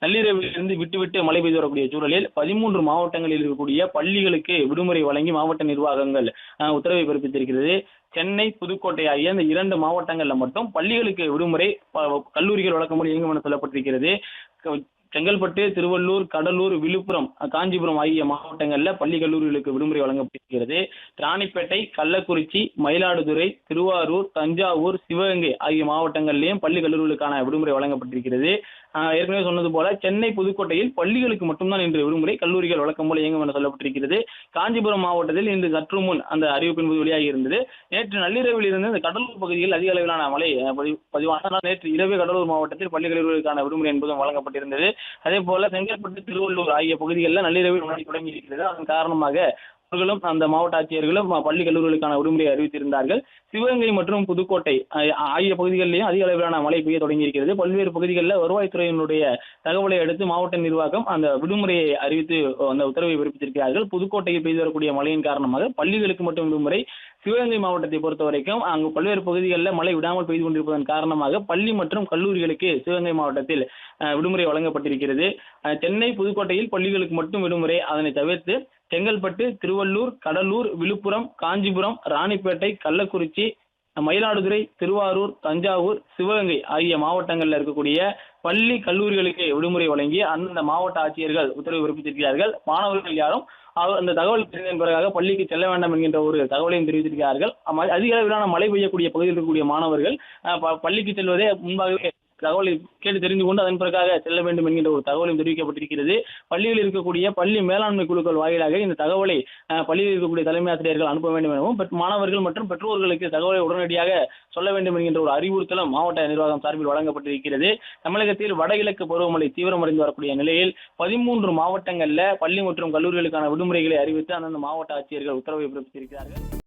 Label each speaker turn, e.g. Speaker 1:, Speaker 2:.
Speaker 1: நள்ளிரவிலிருந்து விட்டு விட்டு மழை பெய்து வரக்கூடிய சூழலில் 13 மாவட்டங்களில் இருக்கக்கூடிய பள்ளிகளுக்கு விடுமுறை வழங்கி மாவட்ட நிர்வாகங்கள் உத்தரவை பிறப்பித்திருக்கிறது. சென்னை, புதுக்கோட்டை ஆகிய இந்த 2 மாவட்டங்கள்ல மட்டும் பள்ளிகளுக்கு விடுமுறை, கல்லூரிகள் வழக்கம்போல் இயங்கும் என சொல்லப்பட்டிருக்கிறது. செங்கல்பட்டு, திருவள்ளூர், கடலூர், விழுப்புரம், காஞ்சிபுரம் ஆகிய மாவட்டங்கள்ல பள்ளி கல்லூரிகளுக்கு விடுமுறை வழங்கப்பட்டிருக்கிறது. ராணிப்பேட்டை, கள்ளக்குறிச்சி, மயிலாடுதுறை, திருவாரூர், தஞ்சாவூர், சிவகங்கை ஆகிய மாவட்டங்களிலும் பள்ளி கல்லூரிகளுக்கான விடுமுறை வழங்கப்பட்டிருக்கிறது. ஏற்கனவே சொன்னது போல சென்னை, புதுக்கோட்டையில் பள்ளிகளுக்கு மட்டும்தான் இன்று விடுமுறை, கல்லூரிகள் வழக்கம் போல இயங்கும் என சொல்லப்பட்டிருக்கிறது. காஞ்சிபுரம் மாவட்டத்தில் இன்று சற்று முன் அந்த அறிவிப்பு என்பது வெளியாகி இருந்தது. நேற்று நள்ளிரவில் இருந்து இந்த கடலூர் பகுதியில் அதிக அளவிலான மழை பதிவானதால் நேற்று இரவு கடலூர் மாவட்டத்தில் பள்ளி கல்லூரிகளுக்கான விடுமுறை என்பதும் வழங்கப்பட்டிருந்தது. அதே போல செங்கல்பட்டு, திருவள்ளூர் ஆகிய பகுதிகளில் நள்ளிரவில் மழை தொடங்கி இருக்கிறது. அதன் காரணமாக அவர்களும் அந்த மாவட்ட ஆட்சியர்களும் பள்ளி கல்லூரிகளுக்கான விடுமுறை அறிவித்திருந்தார்கள். சிவகங்கை மற்றும் புதுக்கோட்டை ஆகிய பகுதிகளிலேயும் அதிக அளவிலான மழை பெய்ய தொடங்கி இருக்கிறது. பல்வேறு பகுதிகளில் வருவாய்த்துறையினுடைய தகவலை அடுத்து மாவட்ட நிர்வாகம் அந்த விடுமுறையை அறிவித்து அந்த உத்தரவை பிறப்பித்திருக்கிறார்கள். புதுக்கோட்டையில் பெய்து வரக்கூடிய மழையின் காரணமாக பள்ளிகளுக்கு மட்டும் விடுமுறை. சிவகங்கை மாவட்டத்தை பொறுத்த வரைக்கும் அங்கு பல்வேறு பகுதிகளில் மழை விடாமல் பெய்து கொண்டிருப்பதன் காரணமாக பள்ளி மற்றும் கல்லூரிகளுக்கு சிவகங்கை மாவட்டத்தில் விடுமுறை வழங்கப்பட்டிருக்கிறது. சென்னை, புதுக்கோட்டையில் பள்ளிகளுக்கு மட்டும் விடுமுறை. அதனை தவிர்த்து செங்கல்பட்டு, திருவள்ளூர், கடலூர், விழுப்புரம், காஞ்சிபுரம், ராணிப்பேட்டை, கள்ளக்குறிச்சி, மயிலாடுதுறை, திருவாரூர், தஞ்சாவூர், சிவகங்கை ஆகிய மாவட்டங்களில் இருக்கக்கூடிய பள்ளி கல்லூரிகளுக்கு விடுமுறை வழங்கி அந்தந்த மாவட்ட ஆட்சியர்கள் உத்தரவு பிறப்பித்திருக்கிறார்கள். மாணவர்கள் யாரும் அந்த தகவல் தெரிந்ததன் பிறகாக பள்ளிக்கு செல்ல வேண்டாம் என்கின்ற ஒரு தகவலையும் தெரிவித்திருக்கிறார்கள். அதிக அளவிலான மழை பெய்யக்கூடிய பகுதியில் இருக்கக்கூடிய மாணவர்கள் பள்ளிக்கு செல்வதே முன்பாகவே தகவலை கேட்டு தெரிந்து கொண்டு அதன் பிறகாக செல்ல வேண்டும் என்கின்ற ஒரு தகவலும் தெரிவிக்கப்பட்டிருக்கிறது. பள்ளியில் இருக்கக்கூடிய பள்ளி மேலாண்மை குழுக்கள் வாயிலாக இந்த தகவலை பள்ளியில் இருக்கக்கூடிய தலைமை ஆசிரியர்கள் அனுப்ப வேண்டும் எனவும் மாணவர்கள் மற்றும் பெற்றோர்களுக்கு தகவலை உடனடியாக சொல்ல வேண்டும் என்கின்ற ஒரு அறிவுறுத்தலும் மாவட்ட நிர்வாகம் சார்பில் வழங்கப்பட்டிருக்கிறது. தமிழகத்தில் வடகிழக்கு பருவமழை தீவிரமடைந்து வரக்கூடிய நிலையில் 13 மாவட்டங்களில் பள்ளி மற்றும் கல்லூரிகளுக்கான விடுமுறைகளை அறிவித்து அந்தந்த மாவட்ட ஆட்சியர்கள் உத்தரவை பிறப்பித்திருக்கிறார்கள்.